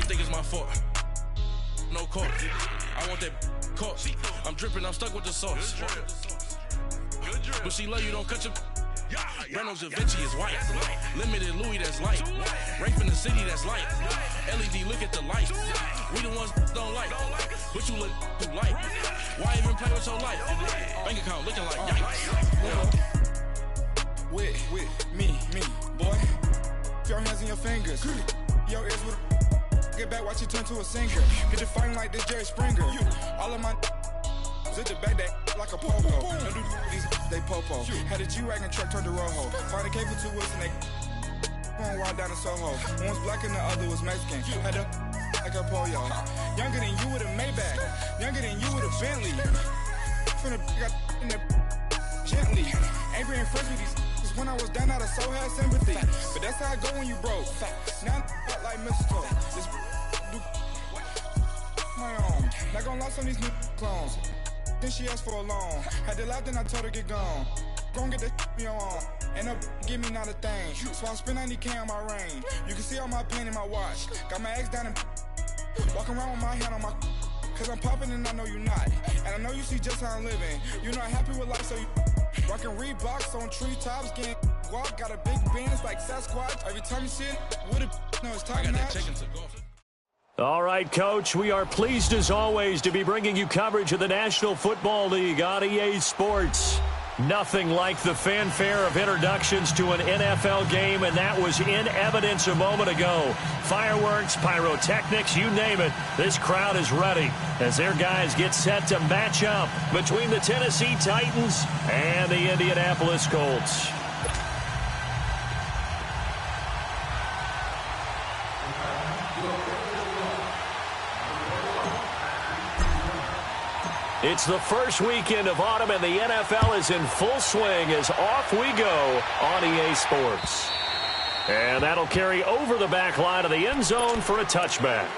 think it's my fault. No court. I want that court. I'm dripping, I'm stuck with the sauce. But she love you, don't cut your. Breno Javinci is white. Limited Louis, that's light. Rape in the city, that's light. LED, look at the light. We the ones don't like. But you look too light. Why even play with your life? Bank account looking like yikes. With me, boy. Your hands and your fingers. Your ears with get back, watch you turn to a singer. Get it fighting like this Jerry Springer. All of my at the back that like a popo. No do these they popo. Had a G-Wagon truck turned to Rojo. Find a cable 2 wheels and they going wild down in Soho. One was black and the other was Mexican. Had a like a pollo. Younger than you with a Maybach. Younger than you with a Bentley. From the got in the gently. Angry and fresh with these. When I was down, I so had sympathy. But that's how I go when you broke. Now I'm like mistletoe. This do my own. Not gonna lost on these new clones. Then she asked for a loan. Had to laugh, then I told her get gone. Gon' get that me on. And up, give me not a thing. So I spend 90K on my range. You can see all my pain in my watch. Got my ex down and walking around with my hand on my. Cause I'm popping and I know you not. And I know you see just how I'm living. You're not happy with life, so you rockin' Reeboks on treetops, getting guap. Got a big bands like Sasquatch. Every time you see it, with it, no, it's time match. All right, Coach, we are pleased as always to be bringing you coverage of the National Football League on EA Sports. Nothing like the fanfare of introductions to an NFL game, and that was in evidence a moment ago. Fireworks, pyrotechnics, you name it. This crowd is ready as their guys get set to match up between the Tennessee Titans and the Indianapolis Colts. It's the first weekend of autumn, and the NFL is in full swing as off we go on EA Sports. And that'll carry over the back line of the end zone for a touchback.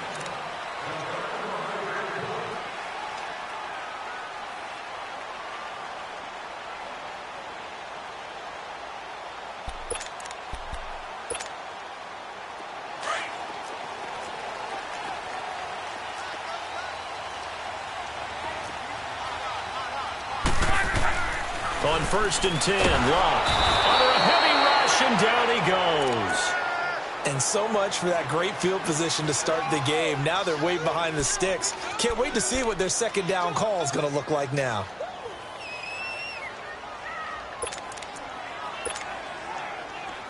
On 1st and 10, Locke under a heavy rush, and down he goes. And so much for that great field position to start the game. Now they're way behind the sticks. Can't wait to see what their second down call is going to look like now.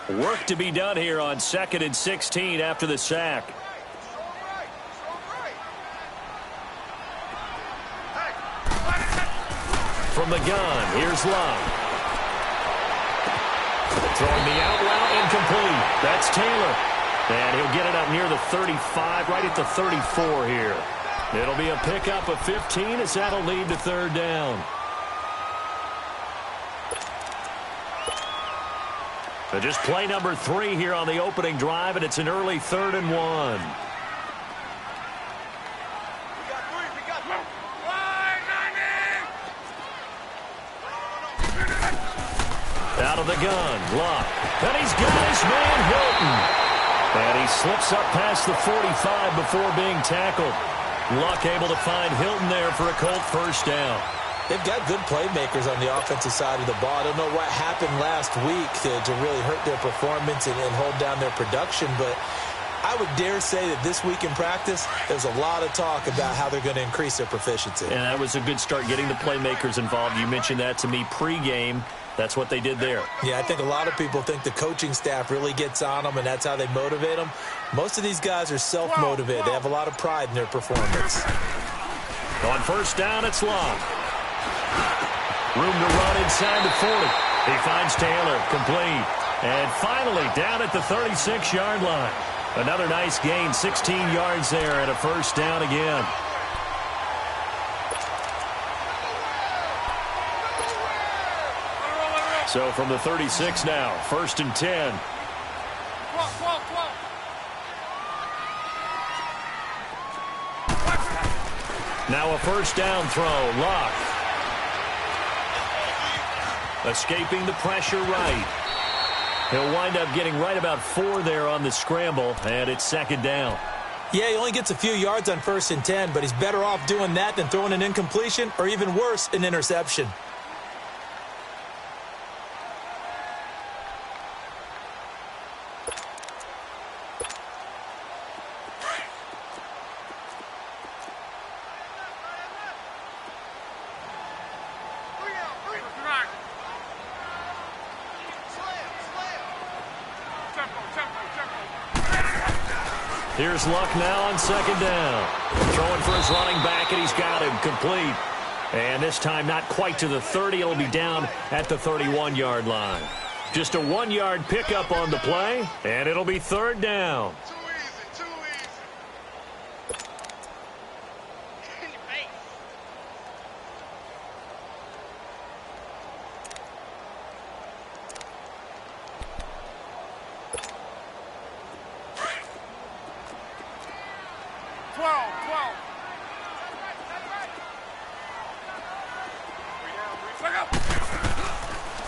Work to be done here on 2nd and 16 after the sack. From the gun, here's Love. Throwing the out route, incomplete. That's Taylor. And he'll get it up near the 35, right at the 34 here. It'll be a pickup of 15 as that'll lead to 3rd down. So just play number 3 here on the opening drive, and it's an early 3rd and 1. Out of the gun, Luck. And he's got his man, Hilton. And he slips up past the 45 before being tackled. Luck able to find Hilton there for a Colt 1st down. They've got good playmakers on the offensive side of the ball. I don't know what happened last week to really hurt their performance and hold down their production, but I would dare say that this week in practice, there's a lot of talk about how they're going to increase their proficiency. And that was a good start getting the playmakers involved. You mentioned that to me pregame. That's what they did there. Yeah, I think a lot of people think the coaching staff really gets on them, and that's how they motivate them. Most of these guys are self-motivated. They have a lot of pride in their performance. On 1st down, it's Long. Room to run inside the 40. He finds Taylor, complete. And finally, down at the 36-yard line. Another nice gain, 16 yards there, and a 1st down again. So from the 36 now, 1st and 10. Now a 1st down throw, Luck. Escaping the pressure right. He'll wind up getting right about 4 there on the scramble, and it's 2nd down. Yeah, he only gets a few yards on 1st and 10, but he's better off doing that than throwing an incompletion or even worse, an interception. Here's Luck now on 2nd down. Throwing for his running back, and he's got him complete. And this time not quite to the 30. It'll be down at the 31-yard line. Just a 1-yard pickup on the play, and it'll be 3rd down. Too easy.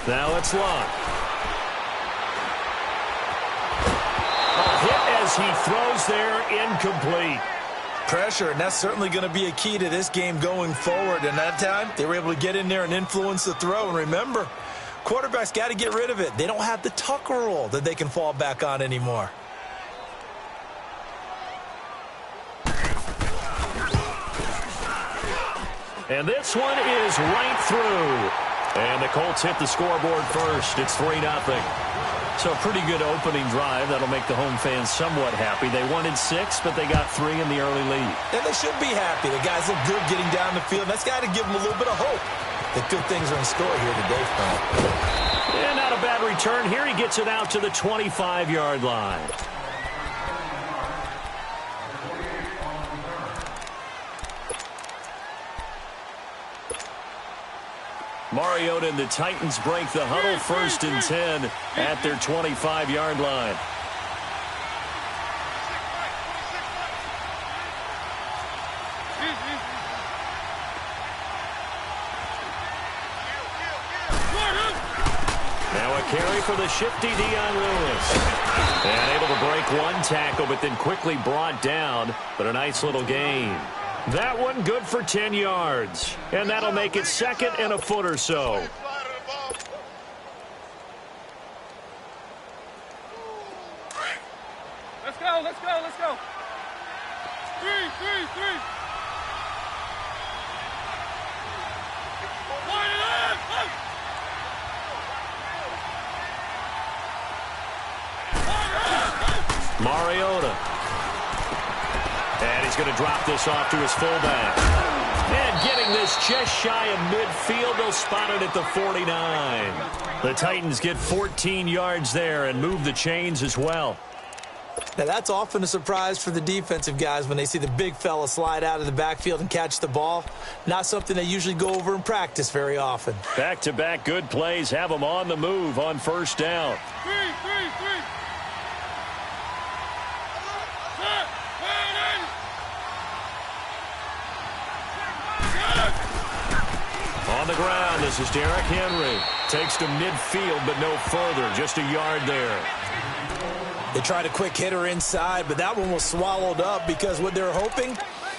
Now it's Luck. A hit as he throws there, incomplete. Pressure, and that's certainly going to be a key to this game going forward. And that time, they were able to get in there and influence the throw. And remember, quarterbacks got to get rid of it. They don't have the Tucker rule that they can fall back on anymore. And this one is right through. And the Colts hit the scoreboard first. It's 3-0. So a pretty good opening drive. That'll make the home fans somewhat happy. They wanted 6, but they got 3 in the early lead. And they should be happy. The guys look good getting down the field. That's got to give them a little bit of hope that good things are in store here today for them. And not a bad return. Here he gets it out to the 25-yard line. Mariota and the Titans break the huddle, 1st and 10 at their 25-yard line. Now a carry for the shifty Dion Lewis. And able to break one tackle, but then quickly brought down, but a nice little gain. That one good for 10 yards. And that'll make it 2nd and a foot or so. Let's go, let's go, let's go. 3. Mariota. And he's going to drop this off to his fullback. And getting this just shy of midfield, they'll spot it at the 49. The Titans get 14 yards there and move the chains as well. Now, that's often a surprise for the defensive guys when they see the big fella slide out of the backfield and catch the ball. Not something they usually go over in practice very often. Back-to-back good plays have them on the move on 1st down. 3. On the ground, this is Derrick Henry. Takes to midfield, but no further. Just a yard there. They tried a quick hitter inside, but that one was swallowed up because what they're hoping,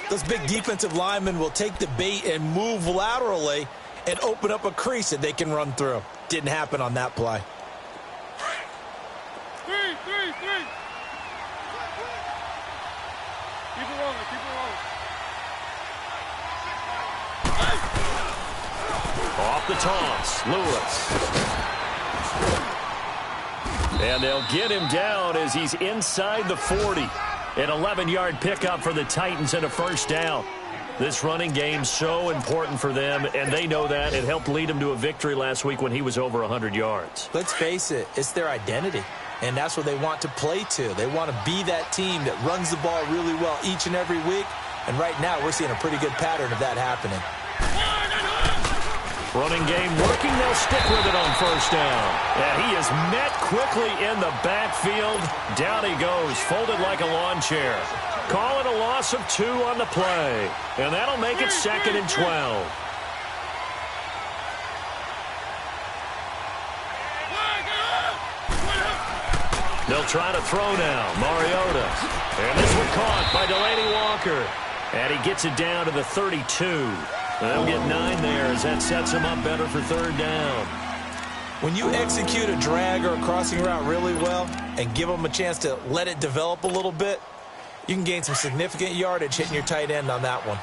those big defensive linemen will take the bait and move laterally and open up a crease that they can run through. Didn't happen on that play. 3. Keep it rolling, Off the toss, Lewis. And they'll get him down as he's inside the 40. An 11-yard pickup for the Titans and a 1st down. This running game so important for them, and they know that. It helped lead them to a victory last week when he was over 100 yards. Let's face it, it's their identity, and that's what they want to play to. They want to be that team that runs the ball really well each and every week, and right now we're seeing a pretty good pattern of that happening. Running game working. They'll stick with it on 1st down. And he is met quickly in the backfield. Down he goes, folded like a lawn chair. Call it a loss of 2 on the play. And that'll make it 2nd and 12. They'll try to throw now. Mariota. And this one caught by Delaney Walker. And he gets it down to the 32. They'll get 9 there as that sets him up better for third down. When you execute a drag or a crossing route really well and give them a chance to let it develop a little bit, you can gain some significant yardage hitting your tight end on that one.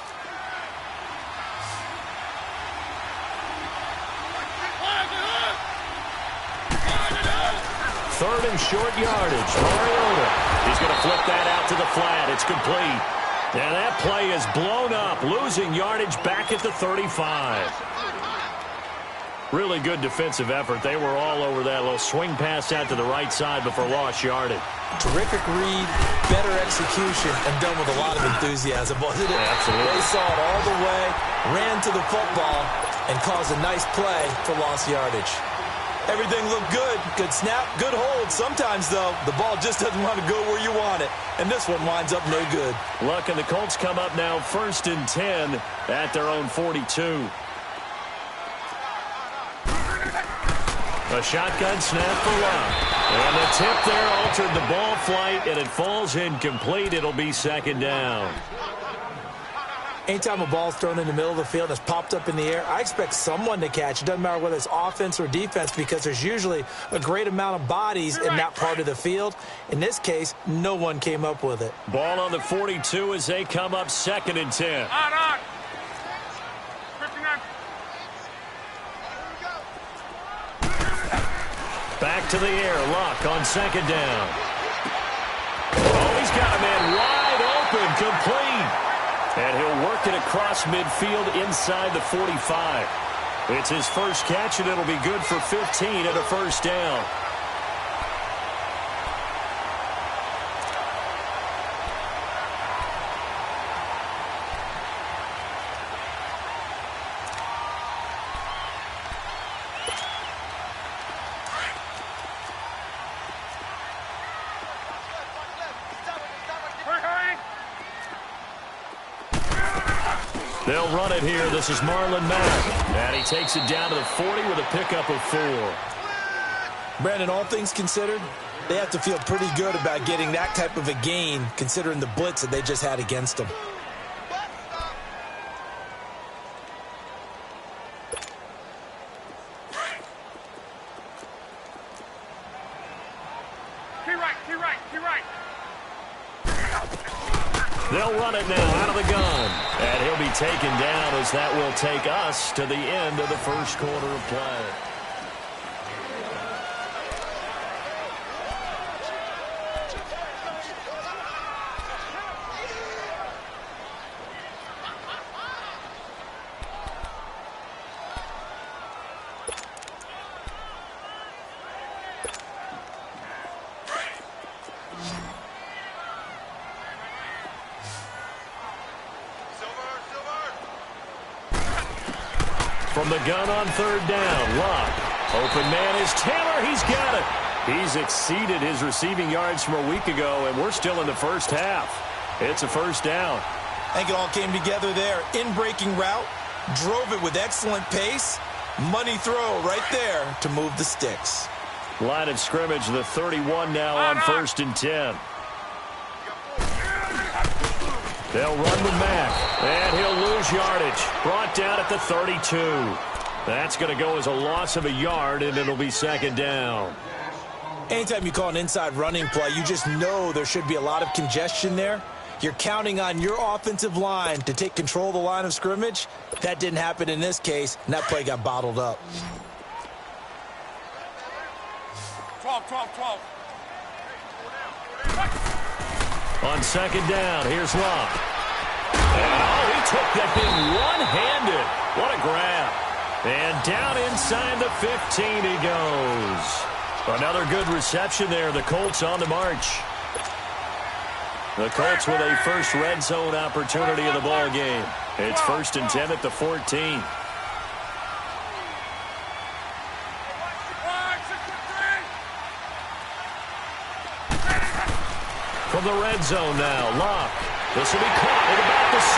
Third and short yardage. Mariota. He's going to flip that out to the flat. It's complete. And that play is blown up, losing yardage back at the 35. Really good defensive effort. They were all over that little swing pass out to the right side before lost yardage. Terrific read, better execution, and done with a lot of enthusiasm, wasn't it? Absolutely. They saw it all the way, ran to the football, and caused a nice play for lost yardage. Everything looked good. Good snap, good hold. Sometimes, though, the ball just doesn't want to go where you want it. And this one winds up no good. Luck and the Colts come up now 1st and 10 at their own 42. A shotgun snap for Luck. And the tip there altered the ball flight, and it falls incomplete. It'll be 2nd down. Anytime a ball's thrown in the middle of the field and it's popped up in the air, I expect someone to catch. It doesn't matter whether it's offense or defense because there's usually a great amount of bodies in that part of the field. In this case, no one came up with it. Ball on the 42 as they come up 2nd and 10. On. 59. Back to the air. Luck on 2nd down. Oh, he's got a man wide open, complete. And he'll work it across midfield inside the 45. It's his first catch, and it'll be good for 15 and a 1st down. They'll run it here. This is Marlon Mack. And he takes it down to the 40 with a pickup of 4. Brandon, all things considered, they have to feel pretty good about getting that type of a gain considering the blitz that they just had against them. Key right. They'll run it now out of the gun. And he'll be taken down as that will take us to the end of the first quarter of play. From the gun on 3rd down, Luck. Open man is Taylor. He's got it. He's exceeded his receiving yards from a week ago, and we're still in the first half. It's a 1st down. I think it all came together there. In-breaking route, drove it with excellent pace. Money throw right there to move the sticks. Line of scrimmage, the 31 now on 1st and 10. They'll run with Mack, and he'll lose yardage. Brought down at the 32. That's going to go as a loss of a yard, and it'll be 2nd down. Anytime you call an inside running play, you just know there should be a lot of congestion there. You're counting on your offensive line to take control of the line of scrimmage. That didn't happen in this case, and that play got bottled up. 12. On 2nd down, here's Luck. And, he took that thing one-handed. What a grab. And down inside the 15 he goes. Another good reception there. The Colts on the march. The Colts with a first red zone opportunity of the ball game. It's 1st and 10 at the 14. From the red zone now, Luck. This will be caught at about the 6.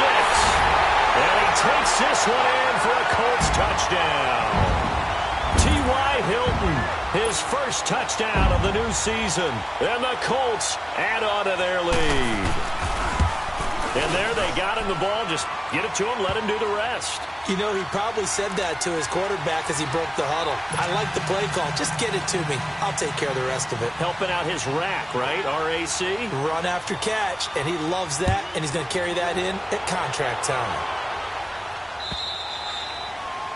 And he takes this one in for a Colts touchdown. T.Y. Hilton, his first touchdown of the new season. And the Colts add on to their lead. And there they got him the ball. Just get it to him, let him do the rest. You know, he probably said that to his quarterback as he broke the huddle. I like the play call. Just get it to me. I'll take care of the rest of it. Helping out his rack, right? R-A-C? Run after catch, and he loves that, and he's going to carry that in at contract time.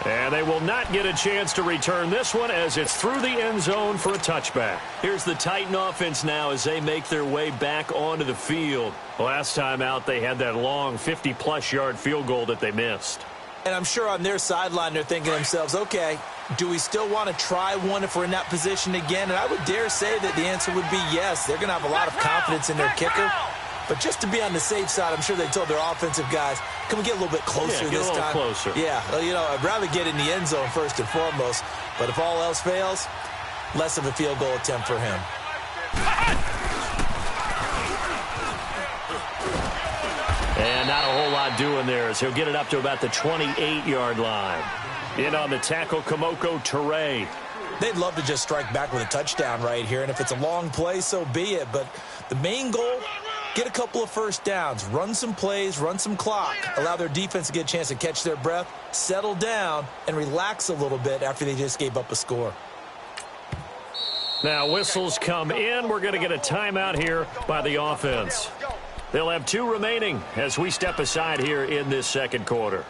And they will not get a chance to return this one as it's through the end zone for a touchback. Here's the Titan offense now as they make their way back onto the field. Last time out, they had that long 50-plus yard field goal that they missed. And I'm sure on their sideline they're thinking to themselves, okay, do we still want to try one if we're in that position again? And I would dare say that the answer would be yes. They're going to have a lot of confidence in their kicker. But just to be on the safe side, I'm sure they told their offensive guys, can we get a little bit closer this time? Closer. Yeah, you know, I'd rather get in the end zone first and foremost. But if all else fails, less of a field goal attempt for him. And not a whole lot doing there as he'll get it up to about the 28-yard line. In on the tackle, Kamoko Toure. They'd love to just strike back with a touchdown right here. And if it's a long play, so be it. But the main goal, get a couple of first downs, run some plays, run some clock, allow their defense to get a chance to catch their breath, settle down, and relax a little bit after they just gave up a score. Now whistles come in. We're going to get a timeout here by the offense. They'll have 2 remaining as we step aside here in this second quarter.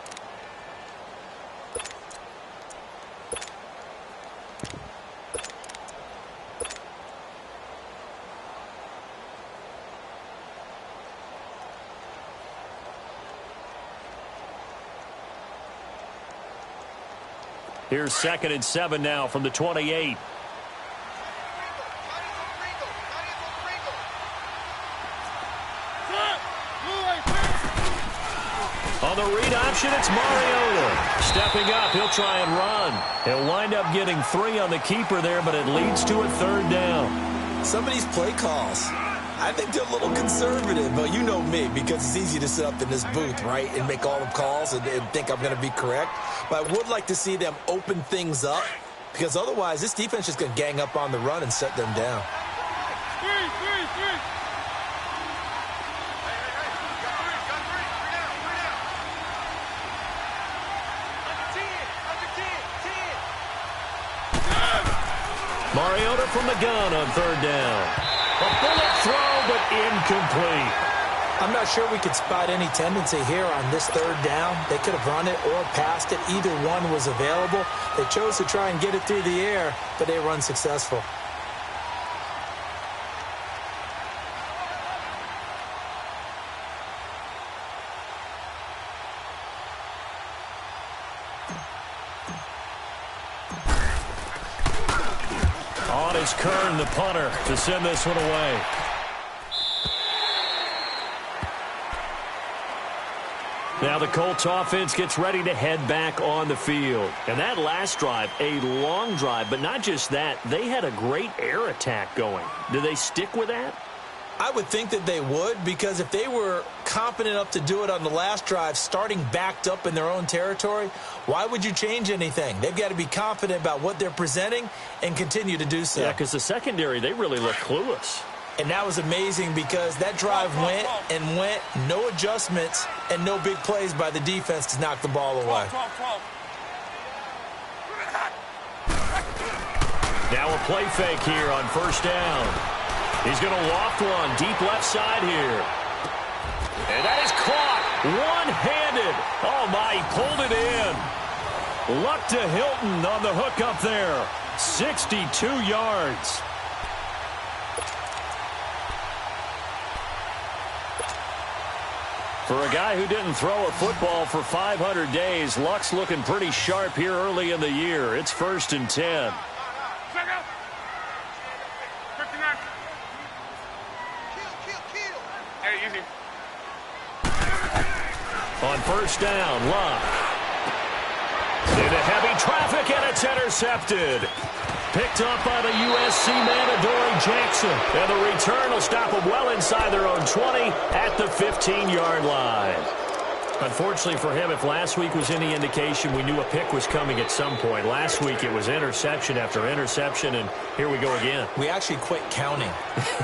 Here's 2nd and 7 now from the 28. On the read option, it's Mariota. Stepping up, he'll try and run. He'll wind up getting 3 on the keeper there, but it leads to a 3rd down. Some of these play calls, I think they're a little conservative, but you know me, because it's easy to sit up in this booth, right, and make all the calls and think I'm going to be correct. But I would like to see them open things up, because otherwise this defense is going to gang up on the run and set them down. Mariota from the gun on 3rd down. A bullet throw, but incomplete. I'm not sure we could spot any tendency here on this 3rd down. They could have run it or passed it. Either one was available. They chose to try and get it through the air, but they were unsuccessful. On is Kern, the punter, to send this one away. Now the Colts offense gets ready to head back on the field. And that last drive, a long drive, but not just that, they had a great air attack going. Do they stick with that? I would think that they would, because if they were confident enough to do it on the last drive, starting backed up in their own territory, why would you change anything? They've got to be confident about what they're presenting and continue to do so. Yeah, because the secondary, they really look clueless. And that was amazing because that drive went and went, no adjustments and no big plays by the defense to knock the ball away. Now a play fake here on 1st down. He's going to loft one deep left side here. And that is caught one-handed. Oh, my, he pulled it in. Luck to Hilton on the hook up there. 62 yards. For a guy who didn't throw a football for 500 days, Luck's looking pretty sharp here early in the year. It's 1st and 10. On 1st down, Luck. Into heavy traffic, and it's intercepted. Picked up by the USC man, Adoree Jackson. And the return will stop them well inside their own 20 at the 15-yard line. Unfortunately for him, if last week was any indication, we knew a pick was coming at some point. Last week it was interception after interception, and here we go again. We actually quit counting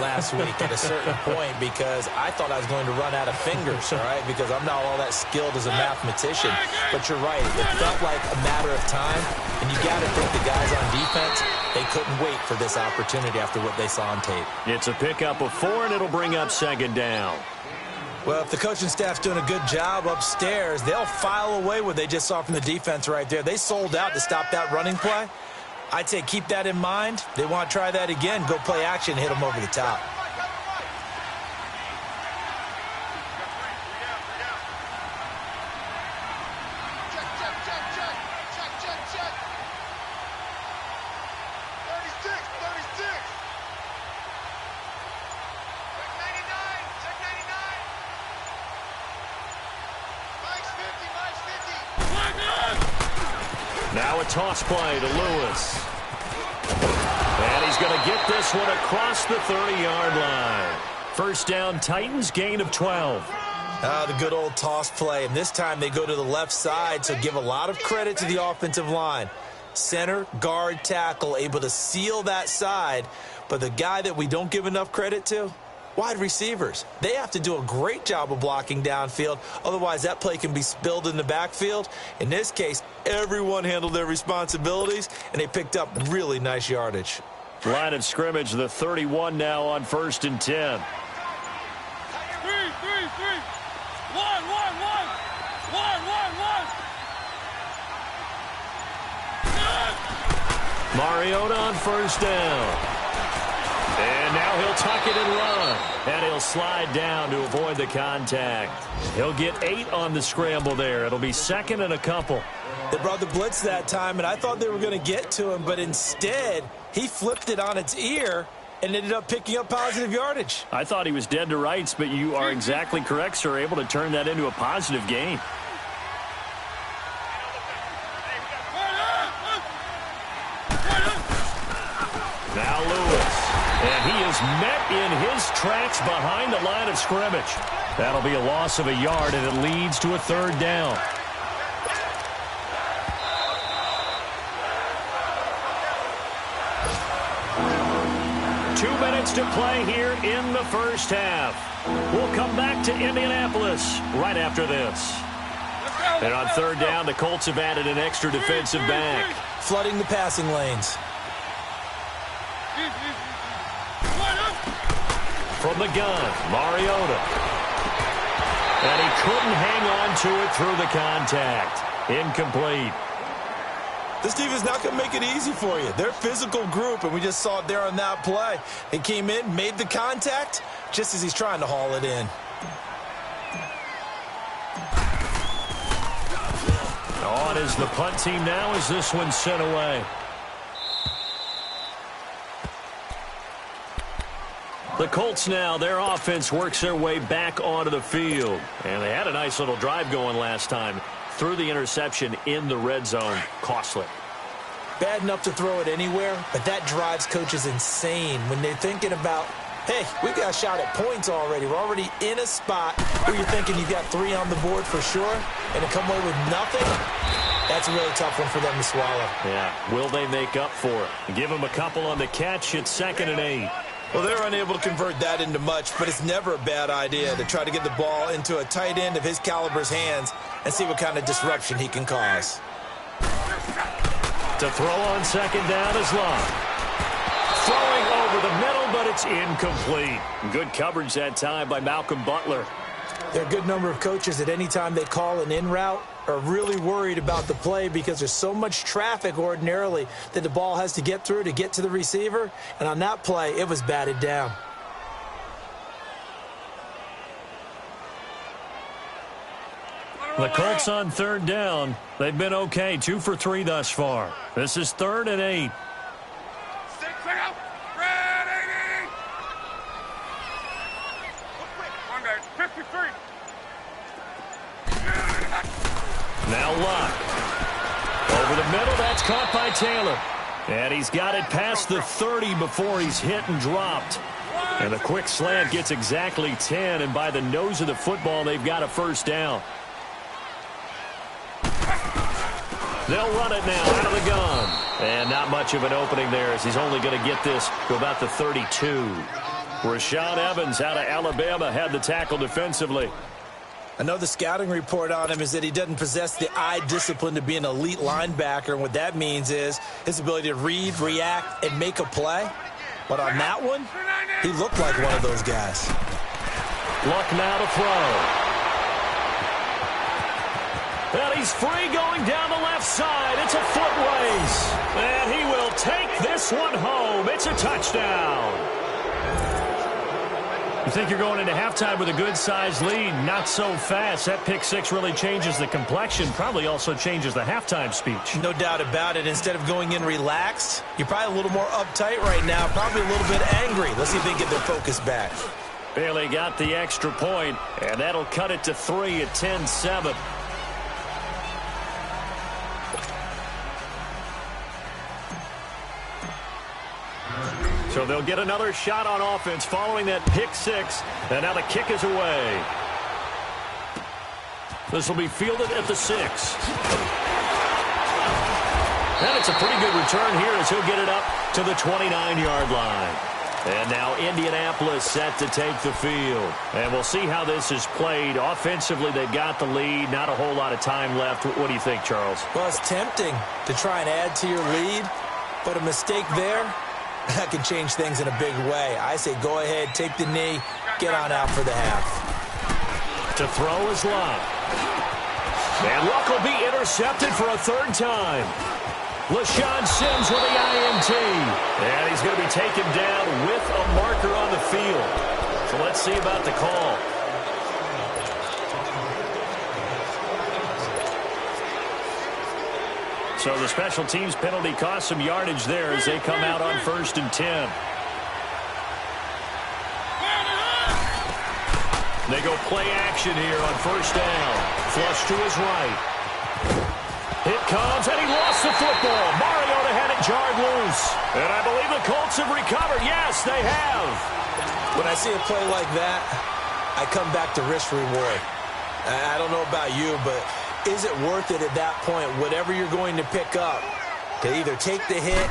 last week at a certain point because I thought I was going to run out of fingers, all right, because I'm not all that skilled as a mathematician. But you're right. It felt like a matter of time, and you got to think the guys on defense, they couldn't wait for this opportunity after what they saw on tape. It's a pickup of 4, and it'll bring up second down. Well, if the coaching staff's doing a good job upstairs, they'll file away what they just saw from the defense right there. They sold out to stop that running play. I'd say keep that in mind. They want to try that again. Go play action, hit them over the top. Now a toss play to Lewis. And he's going to get this one across the 30-yard line. First down, Titans, gain of 12. The good old toss play. And this time they go to the left side, so give a lot of credit to the offensive line. Center, guard, tackle, able to seal that side. But the guy that we don't give enough credit to, wide receivers. They have to do a great job of blocking downfield. Otherwise, that play can be spilled in the backfield. In this case, everyone handled their responsibilities, and they picked up really nice yardage. Line of scrimmage, the 31 now on 1st and 10. 3, 1, 1, 1. 1, 1, 1. Mariota on first down. And now he'll tuck it and run. And he'll slide down to avoid the contact. He'll get 8 on the scramble there. It'll be second and a couple. They brought the blitz that time, and I thought they were going to get to him, but instead he flipped it on its ear and ended up picking up positive yardage. I thought he was dead to rights, but you are exactly correct, sir. Able to turn that into a positive gain. Now Lewis. And he is met in his tracks behind the line of scrimmage. That'll be a loss of a yard, and it leads to a third down. To play here in the first half. We'll come back to Indianapolis right after this. And on third down, the Colts have added an extra defensive back. Flooding the passing lanes. From the gun, Mariota. And he couldn't hang on to it through the contact. Incomplete. This team is not going to make it easy for you. They're a physical group, and we just saw it there on that play. They came in, made the contact, just as he's trying to haul it in. On is the punt team now as this one's sent away. The Colts now, their offense works their way back onto the field. And they had a nice little drive going last time. Threw the interception in the red zone. Costly. Bad enough to throw it anywhere, but that drives coaches insane when they're thinking about, hey, we've got a shot at points already. We're already in a spot where you're thinking you've got 3 on the board for sure, and to come away with nothing, that's a really tough one for them to swallow. Yeah, will they make up for it? Give them a couple on the catch. It's 2nd and 8. Well, they're unable to convert that into much, but it's never a bad idea to try to get the ball into a tight end of his caliber's hands and see what kind of disruption he can cause. To throw on second down is Love. Throwing over the middle, but it's incomplete. Good coverage that time by Malcolm Butler. There are a good number of coaches at any time they call an in route are really worried about the play because there's so much traffic ordinarily that the ball has to get through to get to the receiver. And on that play, it was batted down. The Colts on third down. They've been okay, 2 for 3 thus far. This is 3rd and 8. 6 out. Ready. One guy, 53. Now Luck. Over the middle, that's caught by Taylor. And he's got it past the 30 before he's hit and dropped. And the quick slant gets exactly 10, and by the nose of the football, they've got a first down. They'll run it now out of the gun. And not much of an opening there as he's only going to get this to about the 32. Rashaan Evans out of Alabama had the tackle defensively. I know the scouting report on him is that he doesn't possess the eye discipline to be an elite linebacker. And what that means is his ability to read, react, and make a play. But on that one, he looked like one of those guys. Luck now to throw. And he's free going down the left side. It's a foot race. And he will take this one home. It's a touchdown. You think you're going into halftime with a good-sized lead. Not so fast. That pick six really changes the complexion. Probably also changes the halftime speech. No doubt about it. Instead of going in relaxed, you're probably a little more uptight right now. Probably a little bit angry. Let's see if they can get their focus back. Bailey got the extra point, and that'll cut it to 3 at 10-7. So they'll get another shot on offense following that pick six. And now the kick is away. This will be fielded at the 6. And it's a pretty good return here as he'll get it up to the 29-yard line. And now Indianapolis set to take the field. And we'll see how this is played. Offensively, they've got the lead. Not a whole lot of time left. What do you think, Charles? Well, it's tempting to try and add to your lead, but a mistake there, that could change things in a big way. I say go ahead, take the knee, get on out for the half. To throw is Luck. And Luck will be intercepted for a third time. LaShawn Sims with the INT. And he's going to be taken down with a marker on the field. So let's see about the call. So the special teams penalty cost some yardage there as they come out on 1st and 10. They go play action here on 1st down. Flush to his right. It comes, and he lost the football. Mariota had it jarred loose. And I believe the Colts have recovered. Yes, they have. When I see a play like that, I come back to risk reward. I don't know about you, but is it worth it at that point, whatever you're going to pick up, to either take the hit,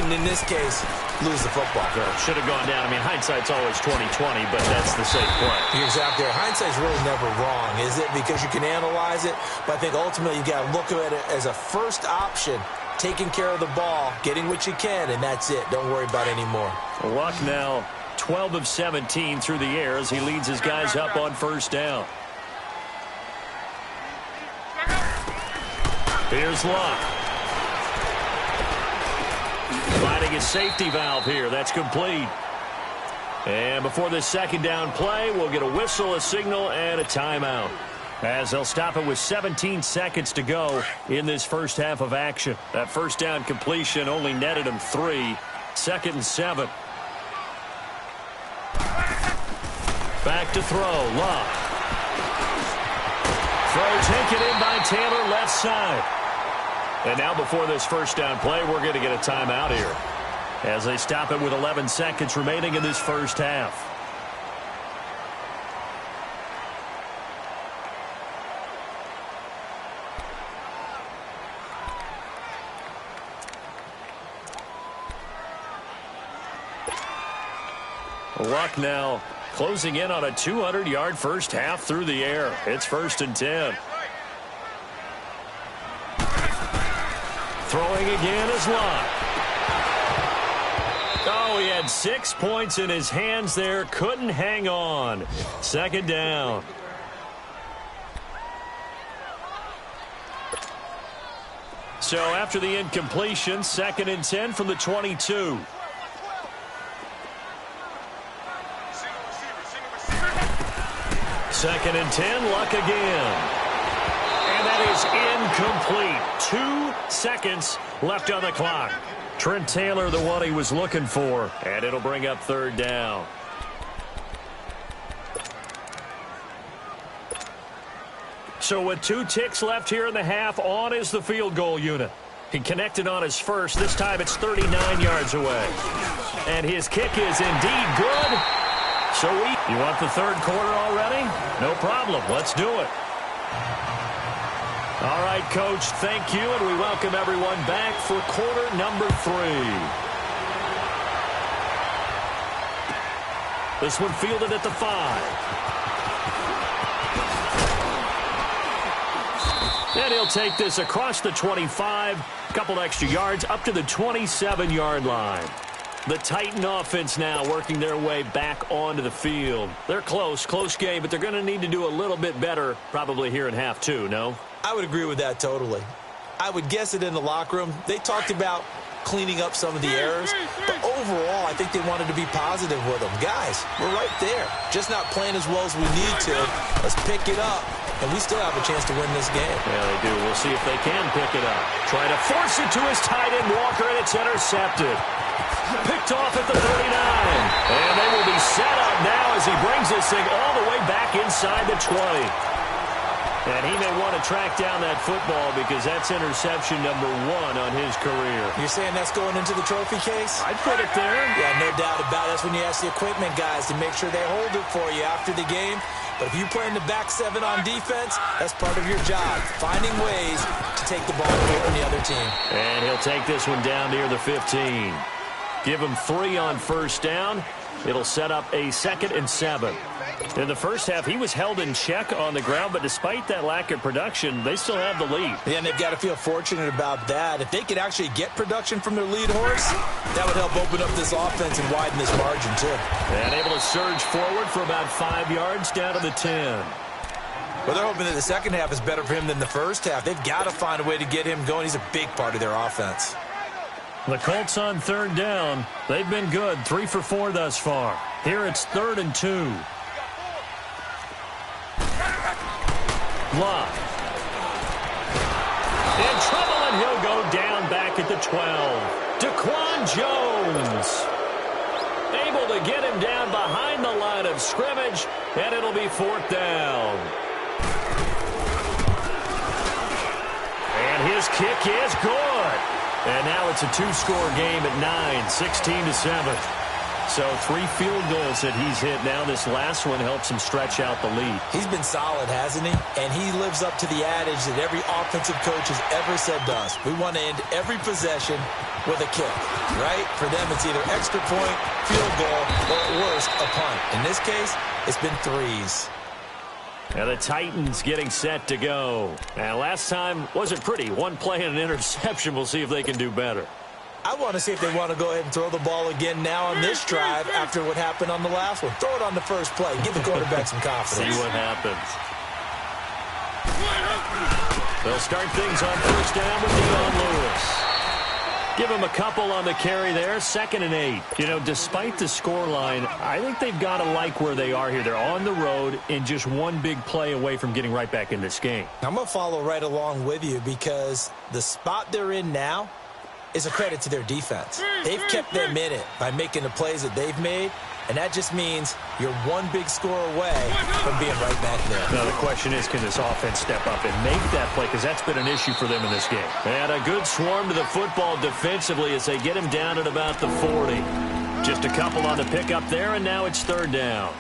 and in this case, lose the football? Yeah, should have gone down. I mean, hindsight's always 20/20, but that's the safe play. You're exactly right. Hindsight's really never wrong, is it? Because you can analyze it, but I think ultimately you got to look at it as a first option, taking care of the ball, getting what you can, and that's it. Don't worry about any more. Luck now 12 of 17 through the air as he leads his guys up on 1st down. Here's Luck. Finding a safety valve here. That's complete. And before this 2nd down play, we'll get a whistle, a signal, and a timeout. As they'll stop it with 17 seconds to go in this first half of action. That 1st down completion only netted him 3. 2nd and 7. Back to throw. Luck. Throw taken in by Taylor, left side. And now before this 1st down play, we're going to get a timeout here as they stop it with 11 seconds remaining in this first half. Luck now closing in on a 200-yard first half through the air. It's 1st and 10. Throwing again is Luck. Oh, he had 6 points in his hands there. Couldn't hang on. 2nd down. So after the incompletion, 2nd and 10 from the 22. Second and 10, Luck again. And that is incomplete. 2 seconds left on the clock. Trent Taylor, the one he was looking for. And it'll bring up 3rd down. So with 2 ticks left here in the half, on is the field goal unit. He connected on his first. This time it's 39 yards away. And his kick is indeed good. So you want the 3rd quarter already? No problem. Let's do it. All right, Coach, thank you, and we welcome everyone back for quarter number 3. This one fielded at the 5. And he'll take this across the 25, a couple extra yards, up to the 27-yard line. The Titan offense now working their way back onto the field. They're close game, but they're going to need to do a little bit better probably here in half 2, no? I would agree with that totally. I would guess it in the locker room. They talked about cleaning up some of the errors, but overall, I think they wanted to be positive with them. Guys, we're right there. Just not playing as well as we need to. Let's pick it up, and we still have a chance to win this game. Yeah, they do. We'll see if they can pick it up. Try to force it to his tight end, Walker, and it's intercepted. Picked off at the 39. And they will be set up now as he brings this thing all the way back inside the 20. And he may want to track down that football because that's interception number 1 on his career. You're saying that's going into the trophy case? I'd put it there. Yeah, no doubt about it. That's when you ask the equipment guys to make sure they hold it for you after the game. But if you play in the back 7 on defense, that's part of your job, finding ways to take the ball away from the other team. And he'll take this one down near the 15. Give him 3 on first down. It'll set up a 2nd and 7. In the first half, he was held in check on the ground, but despite that lack of production, they still have the lead. Yeah, and they've got to feel fortunate about that. If they could actually get production from their lead horse, that would help open up this offense and widen this margin, too. And able to surge forward for about 5 yards down to the 10. Well, they're hoping that the second half is better for him than the first half. They've got to find a way to get him going. He's a big part of their offense. The Colts on 3rd down. They've been good, 3 for 4 thus far. Here it's 3rd and 2. Love. In trouble, and he'll go down back at the 12. Daquan Jones. Able to get him down behind the line of scrimmage, and it'll be 4th down. And his kick is good. And now it's a 2-score game at 9, 16-7. So 3 field goals that he's hit now. This last one helps him stretch out the lead. He's been solid, hasn't he? And he lives up to the adage that every offensive coach has ever said to us. We want to end every possession with a kick, right? For them, it's either extra point, field goal, or at worst, a punt. In this case, it's been 3s. And the Titans getting set to go. And last time wasn't pretty. 1 play and an interception. We'll see if they can do better. I want to see if they want to go ahead and throw the ball again now on this drive after what happened on the last one. Throw it on the first play. Give the quarterback some confidence. See what happens. They'll start things on first down with Dion Lewis. Give him a couple on the carry there. 2nd and 8. You know, despite the scoreline, I think they've got to like where they are here. They're on the road and just 1 big play away from getting right back in this game. I'm going to follow right along with you because the spot they're in now is a credit to their defense. They've kept them in it by making the plays that they've made, and that just means you're 1 big score away from being right back there. Now, the question is, can this offense step up and make that play? Because that's been an issue for them in this game. And a good swarm to the football defensively as they get him down at about the 40. Just a couple on the pickup there, and now it's 3rd down.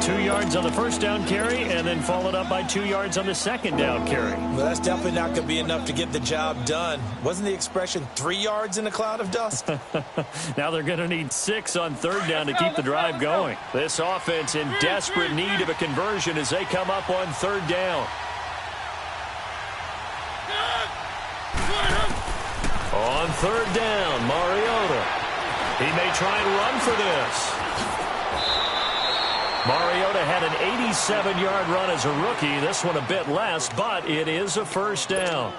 2 yards on the first down carry, and then followed up by 2 yards on the second down carry. Well, that's definitely not going to be enough to get the job done. Wasn't the expression 3 yards in a cloud of dust? Now they're going to need 6 on 3rd down to keep the drive going. This offense in desperate need of a conversion as they come up on 3rd down. On 3rd down, Mariota. He may try and run for this. Mariota had an 87-yard run as a rookie. This one a bit less, but it is a first down.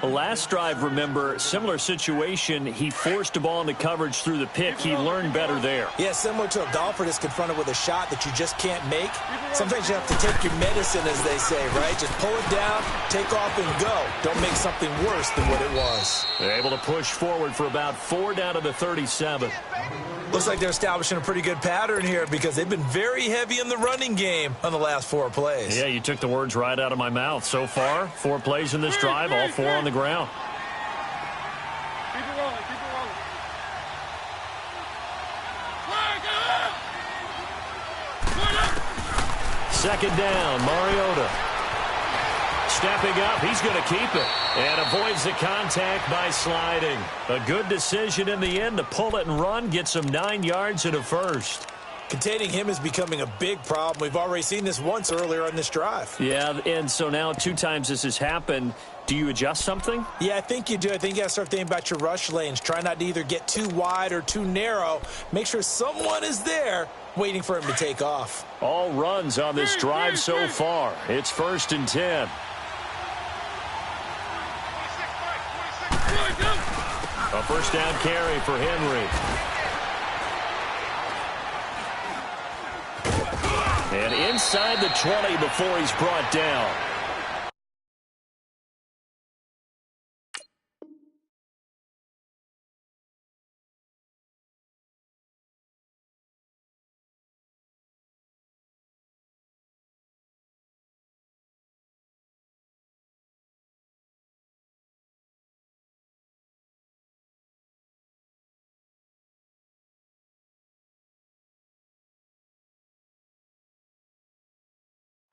The last drive, remember, similar situation. He forced the ball into coverage through the pick. He learned better there. Yeah, similar to a golfer that's confronted with a shot that you just can't make. Sometimes you have to take your medicine, as they say, right? Just pull it down, take off, and go. Don't make something worse than what it was. They're able to push forward for about 4 down to the 37. Looks like they're establishing a pretty good pattern here because they've been very heavy in the running game on the last 4 plays. Yeah, you took the words right out of my mouth. So far, 4 plays in this drive, all 4 on the ground. Keep it rolling, keep it rolling. Second down, Mariota. stepping up. He's going to keep it and avoids the contact by sliding. A good decision in the end to pull it and run, get some 9 yards and a first. Containing him is becoming a big problem. We've already seen this once earlier on this drive. Yeah, and so now 2 times this has happened. Do you adjust something? Yeah, I think you do. I think you got to start thinking about your rush lanes. Try not to either get too wide or too narrow. Make sure someone is there waiting for him to take off. All runs on this drive so far. It's 1st and 10. A first down carry for Henry. And inside the 20 before he's brought down.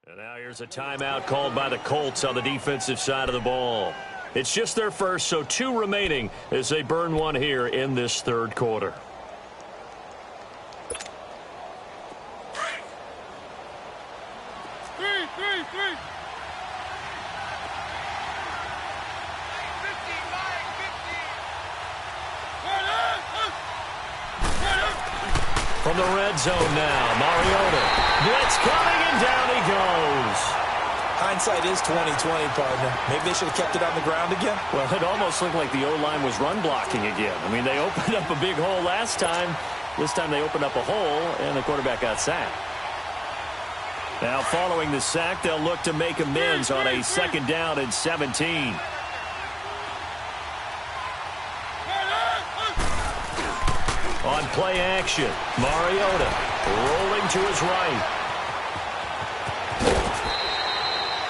And now here's a timeout called by the Colts on the defensive side of the ball. It's just their first, so 2 remaining as they burn one here in this 3rd quarter. From the red zone now, Mariota. Blitz coming, and down he goes. Hindsight is 20/20, partner. Maybe they should have kept it on the ground again. Well, it almost looked like the O-line was run blocking again. I mean, they opened up a big hole last time. This time they opened up a hole, and the quarterback got sacked. Now, following the sack, they'll look to make amends on a 2nd down and 17. On play action, Mariota rolling to his right.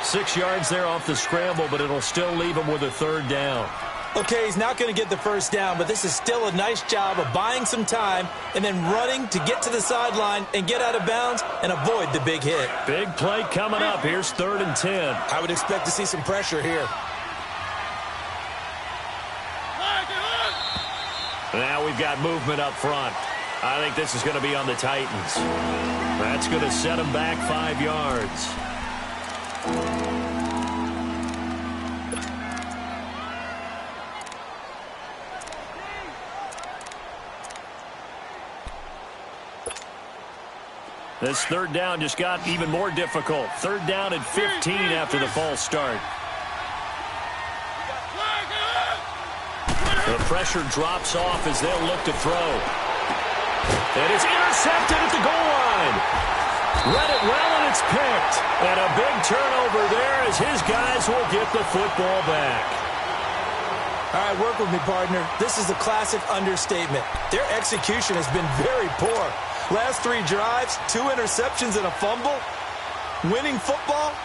6 yards there off the scramble, but it'll still leave him with a 3rd down. Okay, he's not going to get the first down, but this is still a nice job of buying some time and then running to get to the sideline and get out of bounds and avoid the big hit. Big play coming up. Here's 3rd and 10. I would expect to see some pressure here. Now we've got movement up front. I think this is going to be on the Titans. That's going to set them back 5 yards. This 3rd down just got even more difficult. 3rd down and 15 after the false start. The pressure drops off as they'll look to throw. And it's intercepted at the goal line. Read it well, and it's picked. And a big turnover there as his guys will get the football back. All right, work with me, partner. This is a classic understatement. Their execution has been very poor. Last 3 drives, 2 interceptions and a fumble. Winning football?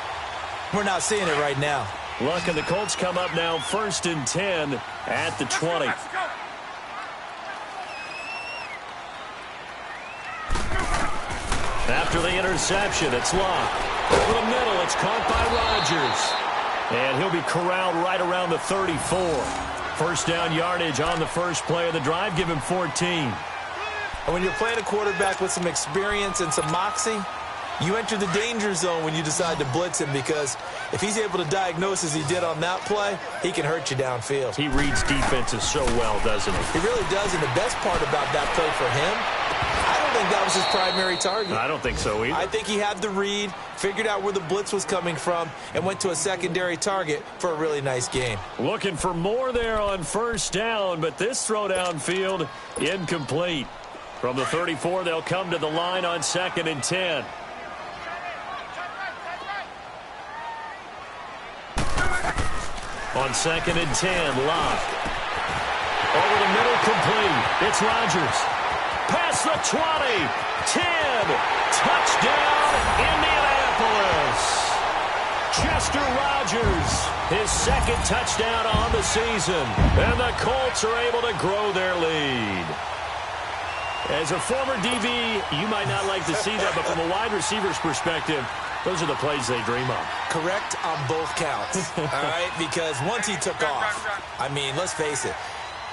We're not seeing it right now. Look, and the Colts come up now 1st and 10 at the 20. After the interception, it's locked. Over the middle, it's caught by Rodgers. And he'll be corralled right around the 34. 1st down yardage on the first play of the drive. Give him 14. And when you're playing a quarterback with some experience and some moxie, you enter the danger zone when you decide to blitz him, because if he's able to diagnose as he did on that play, he can hurt you downfield. He reads defenses so well, doesn't he? He really does, and the best part about that play for him, I don't think that was his primary target. I don't think so either. I think he had the read, figured out where the blitz was coming from, and went to a secondary target for a really nice game. Looking for more there on 1st down, but this throw downfield incomplete. From the 34, they'll come to the line on 2nd and 10. On 2nd and 10, Locke. Over the middle, complete. It's Rodgers. Past the 20. 10. Touchdown, Indianapolis. Chester Rodgers, his 2nd touchdown on the season. And the Colts are able to grow their lead. As a former DB, you might not like to see that, but from a wide receiver's perspective, Those are the plays they dream of. Correct on both counts, all right? Because once he took off, I mean, let's face it,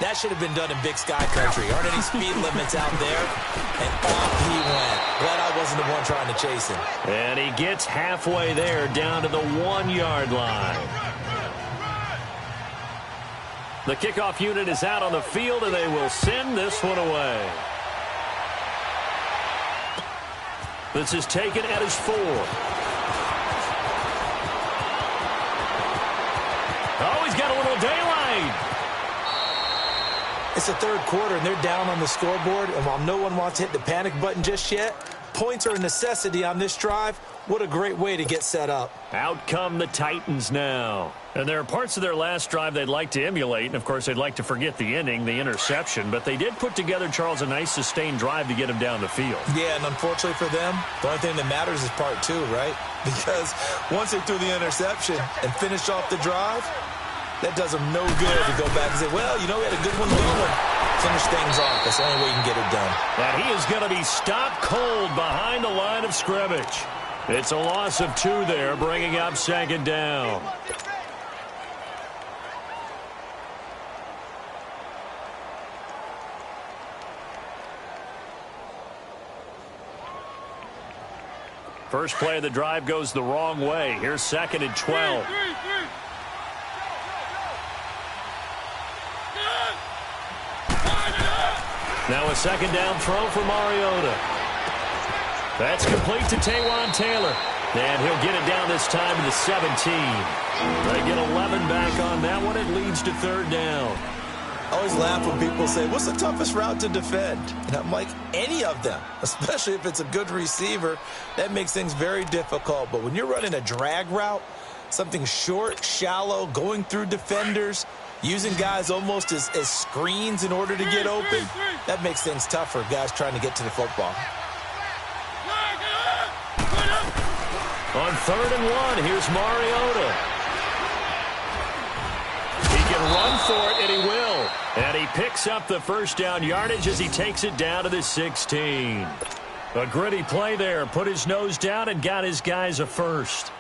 that should have been done in Big Sky Country. Aren't any speed limits out there? And off he went. Glad I wasn't the one trying to chase him. And he gets halfway there, down to the 1-yard line. The kickoff unit is out on the field, and they will send this one away. This is taken at his 4. Oh, he's got a little daylight. It's the third quarter, and they're down on the scoreboard. And while no one wants to hit the panic button just yet, points are a necessity on this drive. What a great way to get set up. Out come the Titans now. And there are parts of their last drive they'd like to emulate. And, of course, they'd like to forget the ending, the interception. But they did put together, Charles, a nice sustained drive to get him down the field. Yeah, and unfortunately for them, the only thing that matters is part 2, right? Because once they threw the interception and finished off the drive, that does them no good to go back and say, well, you know, we had a good one going. Finish things off. That's the only way you can get it done. And he is going to be stopped cold behind the line of scrimmage. It's a loss of 2 there, bringing up second down. First play of the drive goes the wrong way. Here's second and 12. Now a second down throw for Mariota. That's complete to Taywan Taylor. And he'll get it down this time to the 17. They get 11 back on that one. It leads to third down. I always laugh when people say, what's the toughest route to defend? And I'm like, any of them, especially if it's a good receiver. That makes things very difficult. But when you're running a drag route, something short, shallow, going through defenders, using guys almost as screens in order to get open, that makes things tough for guys trying to get to the football. On 3rd and 1, here's Mariota. He can run for it, and he will. And he picks up the first down yardage as he takes it down to the 16. A gritty play there. Put his nose down and got his guys a first.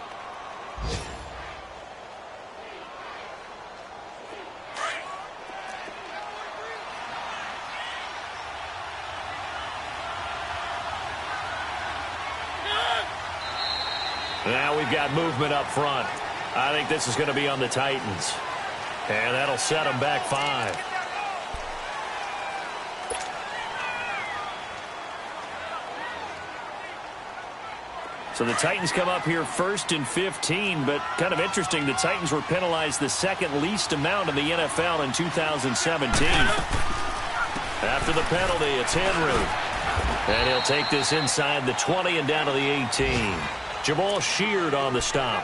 Now we've got movement up front. I think this is going to be on the Titans. And that'll set them back 5. So the Titans come up here 1st and 15, but kind of interesting, the Titans were penalized the second least amount in the NFL in 2017. After the penalty, it's Henry. And he'll take this inside the 20 and down to the 18. Jamal Sheard on the stop.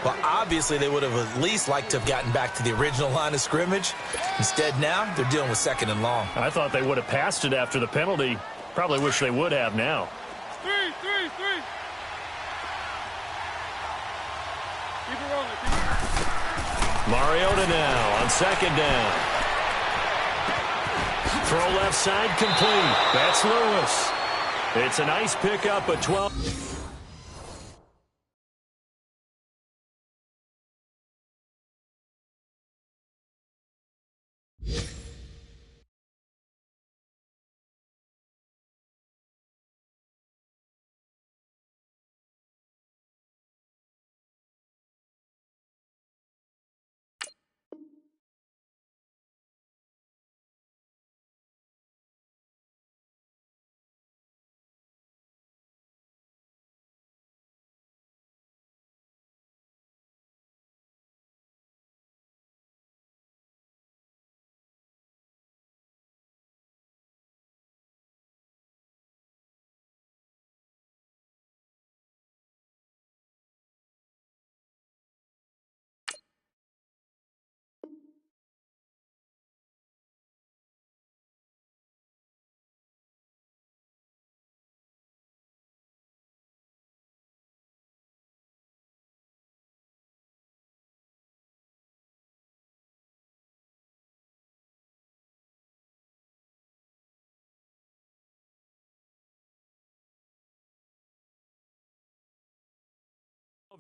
Well, obviously, they would have at least liked to have gotten back to the original line of scrimmage. Instead, now, they're dealing with 2nd and long. I thought they would have passed it after the penalty. Probably wish they would have now. 3. Keep it rolling. Mariota now on 2nd down. Throw left side complete. That's Lewis. It's a nice pickup at 12.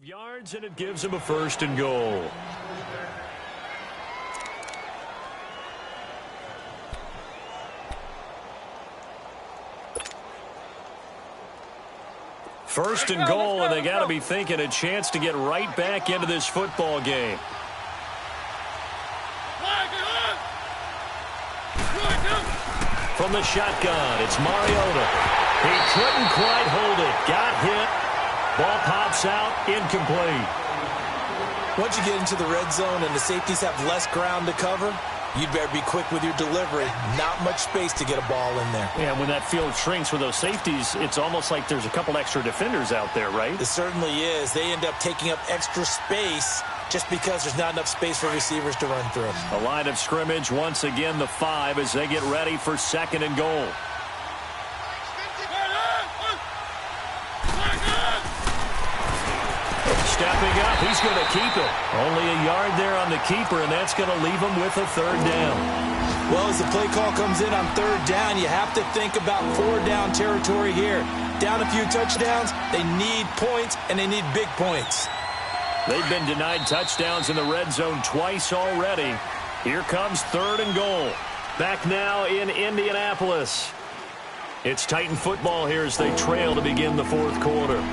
Yards, and it gives him a 1st and goal. First and goal, and they got to be thinking a chance to get right back into this football game. From the shotgun, it's Mariota. He couldn't quite hold it. Got hit. Ball pops out, incomplete. Once you get into the red zone and the safeties have less ground to cover, you'd better be quick with your delivery. Not much space to get a ball in there. Yeah, when that field shrinks with those safeties, it's almost like there's a couple extra defenders out there, right? It certainly is. They end up taking up extra space just because there's not enough space for receivers to run through. A line of scrimmage, once again the 5 as they get ready for 2nd and goal. Stepping up, he's going to keep it. Only a yard there on the keeper, and that's going to leave him with a 3rd down. Well, as the play call comes in on 3rd down, you have to think about 4-down territory here. Down a few touchdowns, they need points, and they need big points. They've been denied touchdowns in the red zone twice already. Here comes 3rd and goal. Back now in Indianapolis. It's Titan football here as they trail to begin the 4th quarter.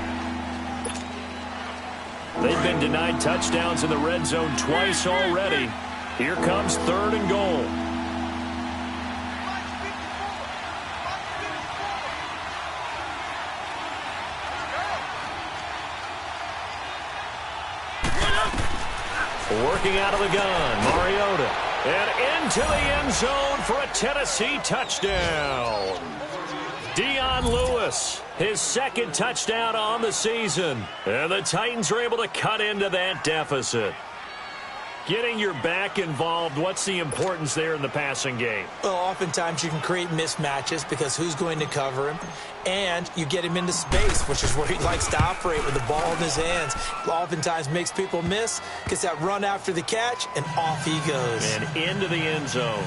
They've been denied touchdowns in the red zone twice already. Here comes 3rd and goal. Working out of the gun, Mariota. And into the end zone for a Tennessee touchdown. Dion Lewis, his 2nd touchdown on the season. And the Titans are able to cut into that deficit. Getting your back involved, what's the importance there in the passing game? Well, oftentimes you can create mismatches because who's going to cover him? And you get him into space, which is where he likes to operate with the ball in his hands. Oftentimes makes people miss, gets that run after the catch, and off he goes. And into the end zone.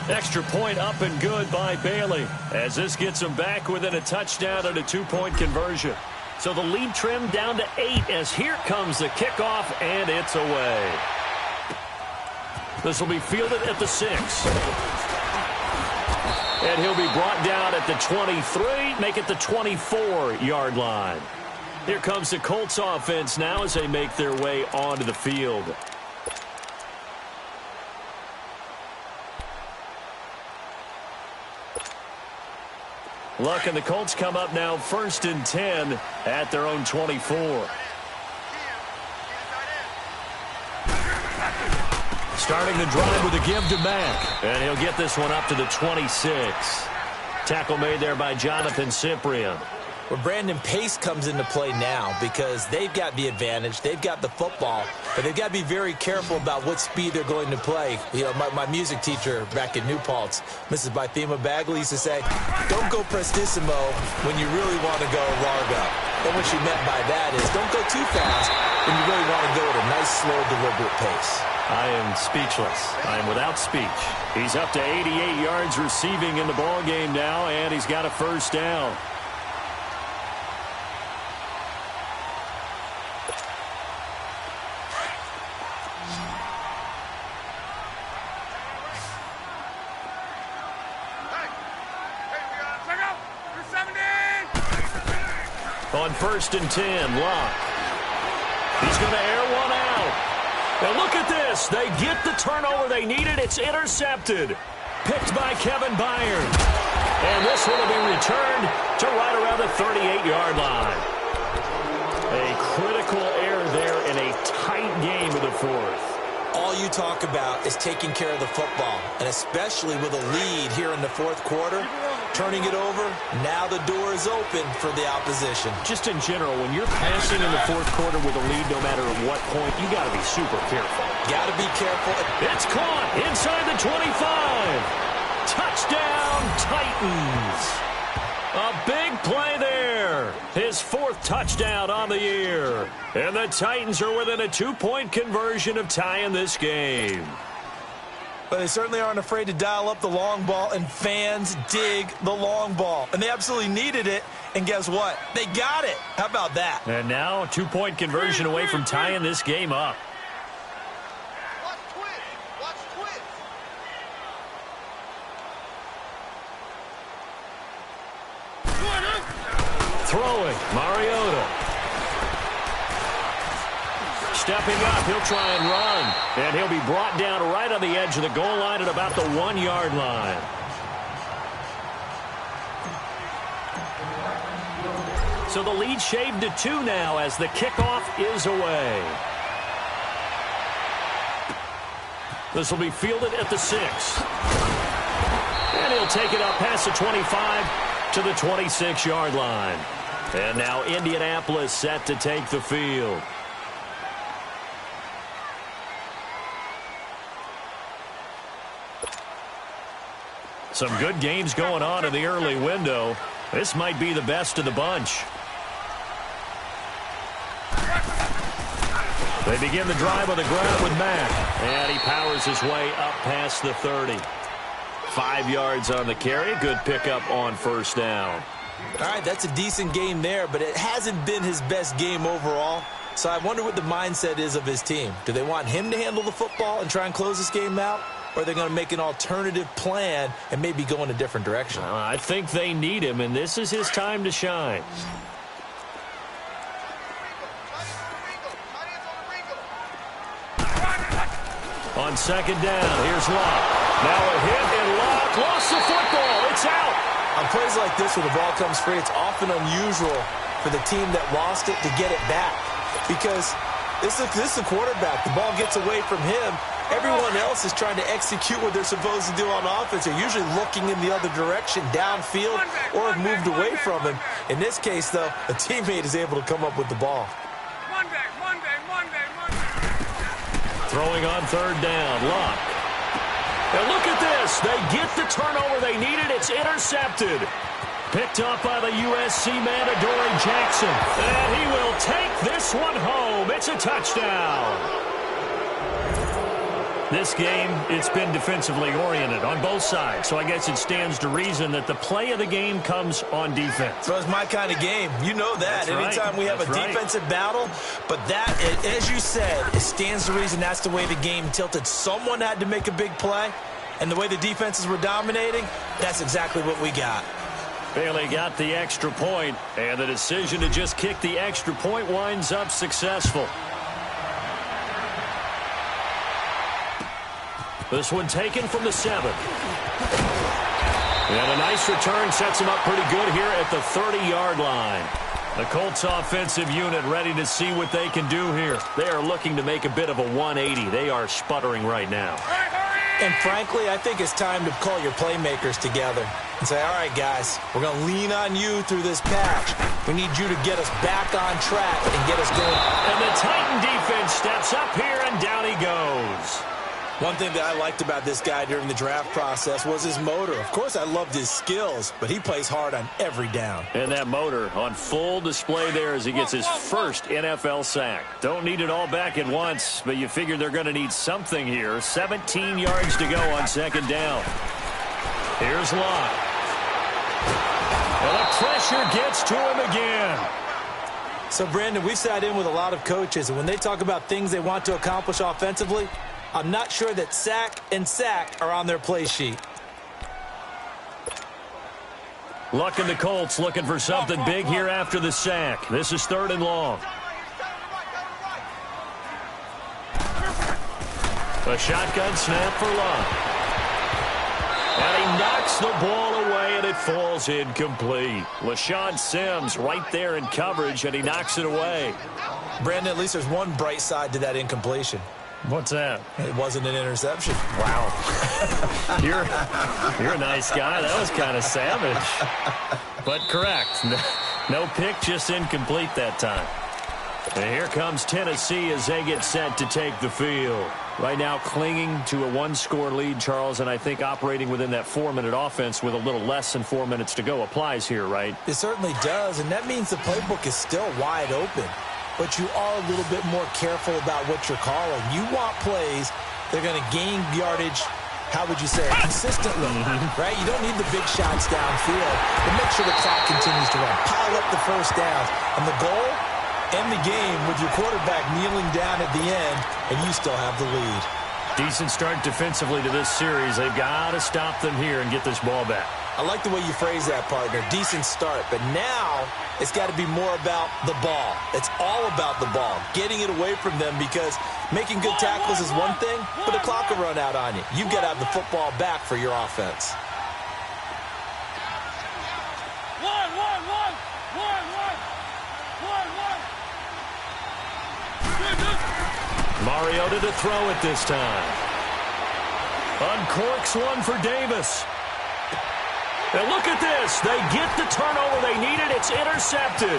Extra point up and good by Bailey as this gets him back within a touchdown and a 2-point conversion. So the lead trimmed down to 8 as here comes the kickoff, and it's away. This will be fielded at the 6. And he'll be brought down at the 23, make it the 24-yard line. Here comes the Colts offense now as they make their way onto the field. Luck and the Colts come up now 1st and 10 at their own 24. Starting the drive with a give to Mack. And he'll get this one up to the 26. Tackle made there by Jonathan Cyprien. Well, Brandon, pace comes into play now because they've got the advantage. They've got the football, but they've got to be very careful about what speed they're going to play. You know, my music teacher back in New Paltz, Mrs. Bythema Bagley, used to say, don't go prestissimo when you really want to go largo. And what she meant by that is don't go too fast when you really want to go at a nice, slow, deliberate pace. I am speechless. I am without speech. He's up to 88 yards receiving in the ball game now, and he's got a 1st down. On 1st and 10, Locke. He's going to air one out. And look at this. They get the turnover they needed. It's intercepted. Picked by Kevin Byard. And this one will be returned to right around the 38-yard line. A critical error there in a tight game of the 4th. All you talk about is taking care of the football, and especially with a lead here in the 4th quarter, turning it over, now the door is open for the opposition. Just in general, when you're passing in the 4th quarter with a lead, no matter at what point, you got to be super careful. Got to be careful. It's caught inside the 25. Touchdown, Titans. A big play there. His 4th touchdown on the year. And the Titans are within a 2-point conversion of tying this game. But they certainly aren't afraid to dial up the long ball, and fans dig the long ball. And they absolutely needed it, And guess what? They got it. How about that? And now a 2-point conversion away from tying this game up. Watch twins. Watch twins. Throwing, Mariota. Stepping up, he'll try and run. And he'll be brought down right on the edge of the goal line at about the 1-yard line. So the lead shaved to 2 now as the kickoff is away. This will be fielded at the 6. And he'll take it up past the 25 to the 26-yard line. And now Indianapolis set to take the field. Some good games going on in the early window. This might be the best of the bunch. They begin the drive on the ground with Mack. And he powers his way up past the 30. 5 yards on the carry. Good pickup on first down. All right, that's a decent game there, but it hasn't been his best game overall. So I wonder what the mindset is of his team. Do they want him to handle the football and try and close this game out? Or are they going to make an alternative plan and maybe go in a different direction? I think they need him, and this is his time to shine. On second down, here's Locke. Now a hit, and Locke lost the football. It's out. On plays like this where the ball comes free, it's often unusual for the team that lost it to get it back. Because this is the quarterback. The ball gets away from him. Everyone else is trying to execute what they're supposed to do on offense. They're usually looking in the other direction, downfield, or have moved away from him. In this case, though, a teammate is able to come up with the ball. Monday. Throwing on third down, Locke. And look at this. They get the turnover they needed. It's intercepted. Picked up by the USC man, Adoree Jackson. And he will take this one home. It's a touchdown. This game, it's been defensively oriented on both sides, so I guess it stands to reason that the play of the game comes on defense. Well, it's my kind of game. You know that. That's Anytime right. we have That's a defensive battle, but that, as you said, it stands to reason that's the way the game tilted. Someone had to make a big play, and the way the defenses were dominating, that's exactly what we got. Bailey got the extra point, and the decision to just kick the extra point winds up successful. This one taken from the 7. And a nice return sets him up pretty good here at the 30-yard line. The Colts offensive unit ready to see what they can do here. They are looking to make a bit of a 180. They are sputtering right now. And frankly, I think it's time to call your playmakers together and say, all right, guys, we're going to lean on you through this patch. We need you to get us back on track and get us going. And the Titan defense steps up here, and down he goes. One thing that I liked about this guy during the draft process was his motor. Of course, I loved his skills, but he plays hard on every down. And that motor on full display there as he gets his first NFL sack. Don't need it all back at once, but you figure they're going to need something here. 17 yards to go on second down. Here's Locke. And the pressure gets to him again. So, Brandon, we've sat in with a lot of coaches, and when they talk about things they want to accomplish offensively, I'm not sure that sack and sack are on their play sheet. Luck and the Colts looking for something big here after the sack. This is 3rd and long. A shotgun snap for Luck. And he knocks the ball away, and it falls incomplete. LaShawn Sims right there in coverage, and he knocks it away. Brandon, at least there's one bright side to that incompletion. What's that? It wasn't an interception. Wow. You're a nice guy. That was kind of savage. But correct. No pick, just incomplete that time. And here comes Tennessee as they get set to take the field. Right now clinging to a 1-score lead, Charles, and I think operating within that 4-minute offense with a little less than 4 minutes to go applies here, right? It certainly does, and that means the playbook is still wide open. But you are a little bit more careful about what you're calling. You want plays that are going to gain yardage how would you say it, consistently, right? You don't need the big shots downfield, but make sure the clock continues to run. Pile up the first downs. And the goal, end the game with your quarterback kneeling down at the end, and you still have the lead. Decent start defensively to this series. They've got to stop them here and get this ball back. I like the way you phrase that, partner. Decent start. But now it's got to be more about the ball. It's all about the ball, getting it away from them, because making good tackles is one thing, but the clock will run out on you. You've got to have the football back for your offense. Mariota to throw it this time. Uncorks one for Davis. And look at this. They get the turnover they needed. It's intercepted.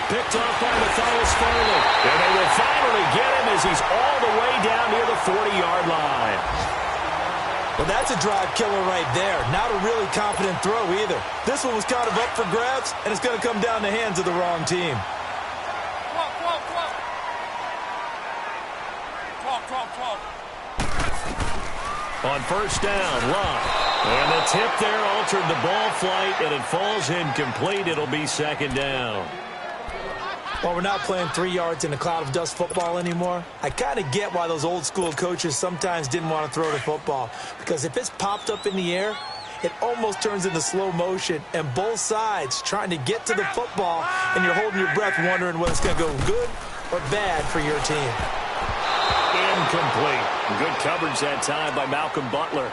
Picked off by Matthias Farley. And they will finally get him as he's all the way down near the 40-yard line. Well, that's a drive killer right there. Not a really confident throw either. This one was kind of up for grabs, and it's going to come down the hands of the wrong team. On first down, Luck. And the tip there altered the ball flight, and it falls incomplete. It'll be second down. Well, we're not playing 3 yards in a cloud of dust football anymore. I kind of get why those old school coaches sometimes didn't want to throw the football, because if it's popped up in the air, it almost turns into slow motion, and both sides trying to get to the football, and you're holding your breath wondering whether it's going to go good or bad for your team. Incomplete. Good coverage that time by Malcolm Butler.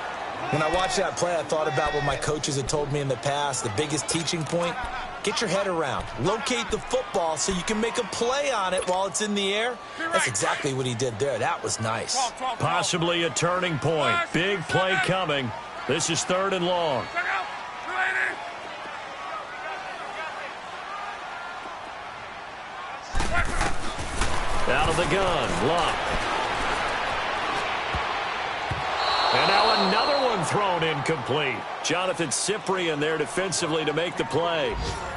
When I watched that play, I thought about what my coaches had told me in the past. The biggest teaching point, get your head around. Locate the football so you can make a play on it while it's in the air. That's exactly what he did there. That was nice. Possibly a turning point. Big play coming. This is 3rd and long. Out of the gun, Luck. And now another one thrown incomplete. Jonathan Cyprien there defensively to make the play.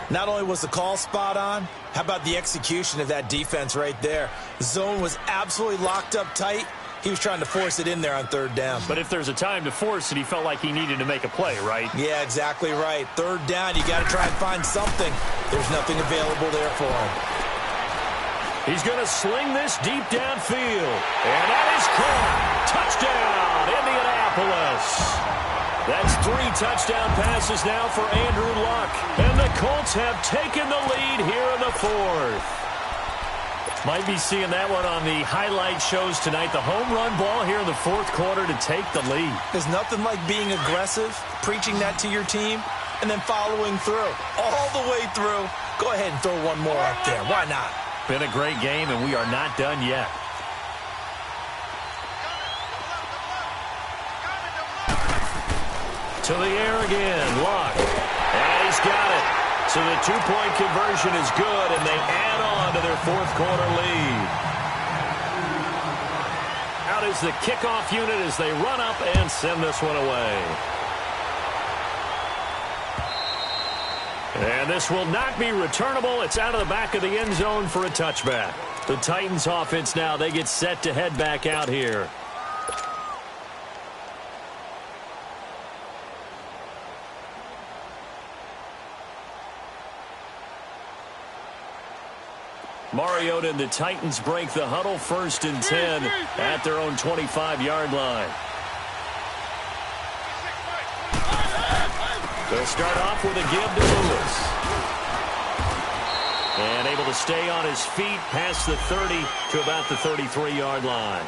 Not only was the call spot on, how about the execution of that defense right there? The zone was absolutely locked up tight. He was trying to force it in there on 3rd down. But if there's a time to force it, he felt like he needed to make a play, right? Yeah, exactly right. 3rd down, you got to try and find something. There's nothing available there for him. He's going to sling this deep downfield. And that is caught. Touchdown, Indianapolis. That's 3 touchdown passes now for Andrew Luck. And the Colts have taken the lead here in the 4th. Might be seeing that one on the highlight shows tonight. The home run ball here in the 4th quarter to take the lead. There's nothing like being aggressive, preaching that to your team, and then following through. All the way through. Go ahead and throw one more up there. Why not? Been a great game, and we are not done yet. To the air again, Luck. And he's got it. So the 2-point conversion is good, and they add on to their 4th quarter lead. Out is the kickoff unit as they run up and send this one away. And this will not be returnable. It's out of the back of the end zone for a touchback. The Titans offense now, they get set to head back out here. Mariota and the Titans break the huddle, 1st and 10 at their own 25-yard line. They'll start off with a give to Lewis. And able to stay on his feet past the 30 to about the 33-yard line.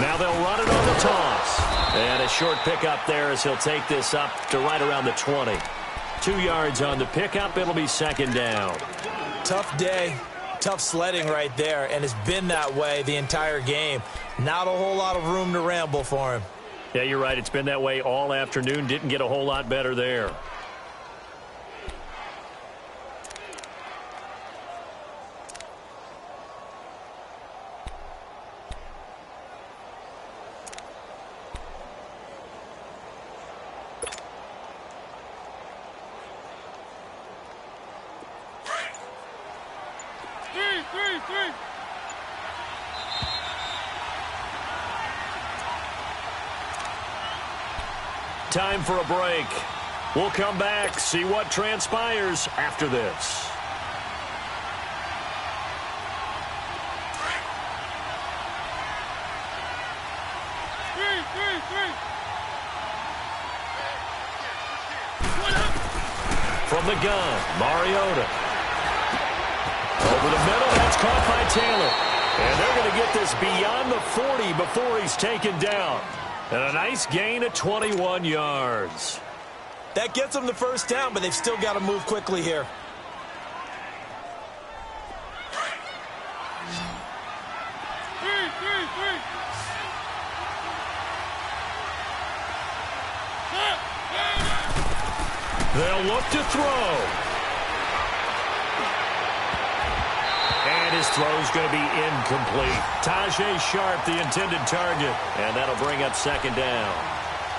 Now they'll run it on the toss. And a short pickup there as he'll take this up to right around the 20. 2 yards on the pickup. It'll be 2nd down. Tough day. Tough sledding right there, and it's been that way the entire game. Not a whole lot of room to ramble for him. Yeah, you're right. It's been that way all afternoon. Didn't get a whole lot better there. Time for a break. We'll come back, see what transpires after this. From the gun, Mariota. Over the middle, that's caught by Taylor. And they're going to get this beyond the 40 before he's taken down. And a nice gain of 21 yards. That gets them the first down, but they've still got to move quickly here. They'll look to throw. And his throw's going to be incomplete. Tajay Sharp, the intended target. And that'll bring up second down.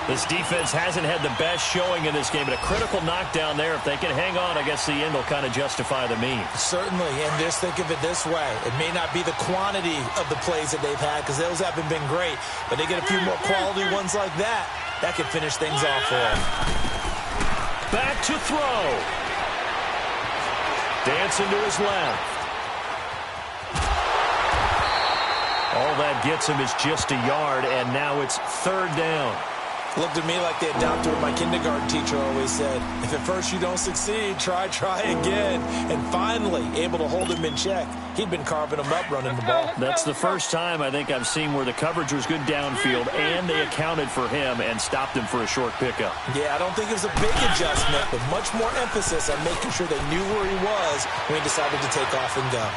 This defense hasn't had the best showing in this game, but a critical knockdown there. If they can hang on, I guess the end will kind of justify the means. Certainly, and just think of it this way. It may not be the quantity of the plays that they've had, because those haven't been great, but they get a few more quality ones like that. That could finish things off for them. Back to throw. Dancing to his left. All that gets him is just a yard, and now it's third down. Looked at me like they adopted what my kindergarten teacher always said. If at first you don't succeed, try again. And finally, able to hold him in check. He'd been carving him up running the ball. That's the first time I think I've seen where the coverage was good downfield, and they accounted for him and stopped him for a short pickup. Yeah, I don't think it was a big adjustment, but much more emphasis on making sure they knew where he was when he decided to take off and go.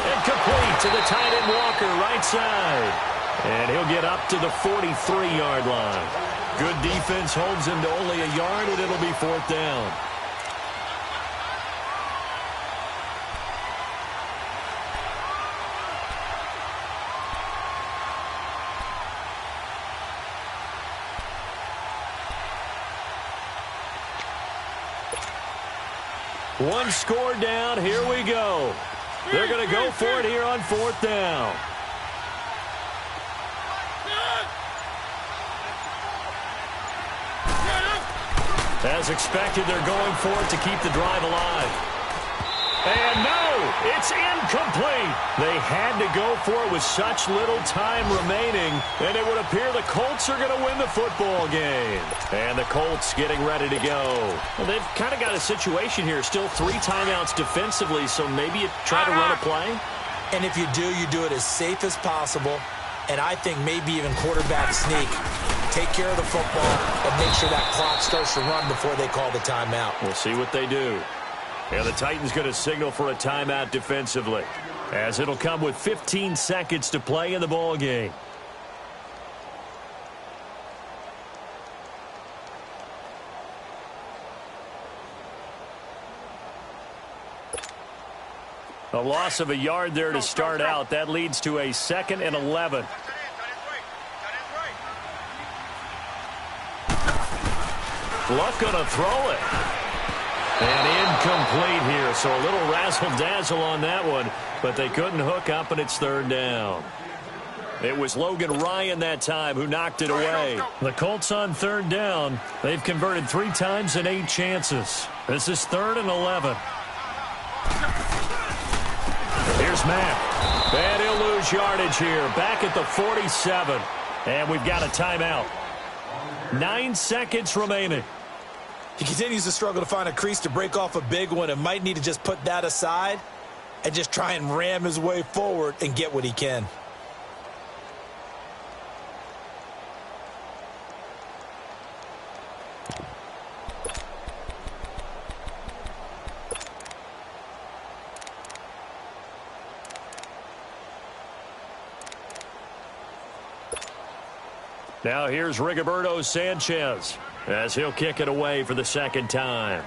And complete to the tight end Walker, right side. And he'll get up to the 43-yard line. Good defense holds him to only a yard, and it'll be fourth down. One score down. Here we go. They're going to go for it here on fourth down. As expected, they're going for it to keep the drive alive. And no, it's incomplete. They had to go for it with such little time remaining, and it would appear the Colts are going to win the football game. And the Colts getting ready to go. Well, they've kind of got a situation here. Still 3 timeouts defensively, so maybe you try to run a play. And if you do it as safe as possible, and I think maybe even quarterback sneak. Take care of the football and make sure that clock starts to run before they call the timeout. We'll see what they do. And the Titans going to signal for a timeout defensively, as it'll come with 15 seconds to play in the ball game. A loss of a yard there to start out. That leads to a 2nd and 11. Luck going to throw it. And incomplete here, so a little razzle-dazzle on that one, but they couldn't hook up, and it's third down. It was Logan Ryan that time who knocked it away. The Colts on third down. They've converted 3 times in 8 chances. This is 3rd and 11. Here's Mack. And he'll lose yardage here. Back at the 47. And we've got a timeout. 9 seconds remaining. He continues to struggle to find a crease to break off a big one and might need to just put that aside and just try and ram his way forward and get what he can. Now here's Rigoberto Sanchez as he'll kick it away for the 2nd time.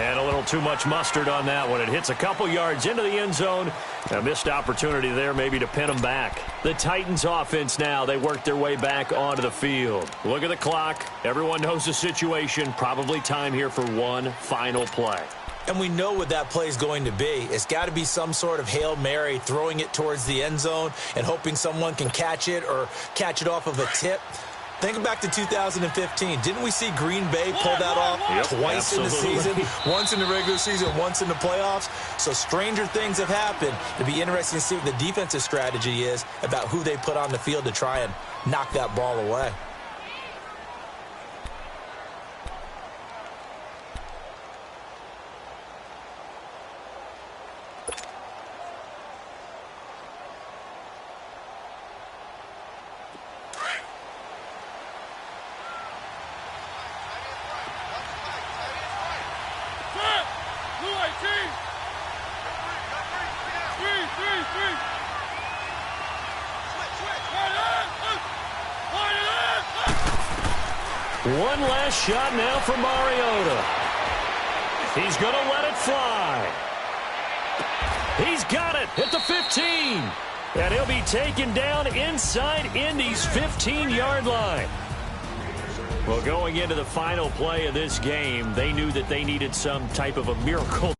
And a little too much mustard on that one. It hits a couple yards into the end zone. A missed opportunity there maybe to pin them back. The Titans offense now, they work their way back onto the field. Look at the clock. Everyone knows the situation. Probably time here for one final play. And we know what that play is going to be. It's got to be some sort of Hail Mary, throwing it towards the end zone and hoping someone can catch it or catch it off of a tip. Think back to 2015. Didn't we see Green Bay pull that off twice in the season? Once in the regular season, once in the playoffs. So stranger things have happened. It'd be interesting to see what the defensive strategy is about who they put on the field to try and knock that ball away. One last shot now for Mariota. He's going to let it fly. He's got it at the 15. And he'll be taken down inside Indy's 15-yard line. Well, going into the final play of this game, they knew that they needed some type of a miracle.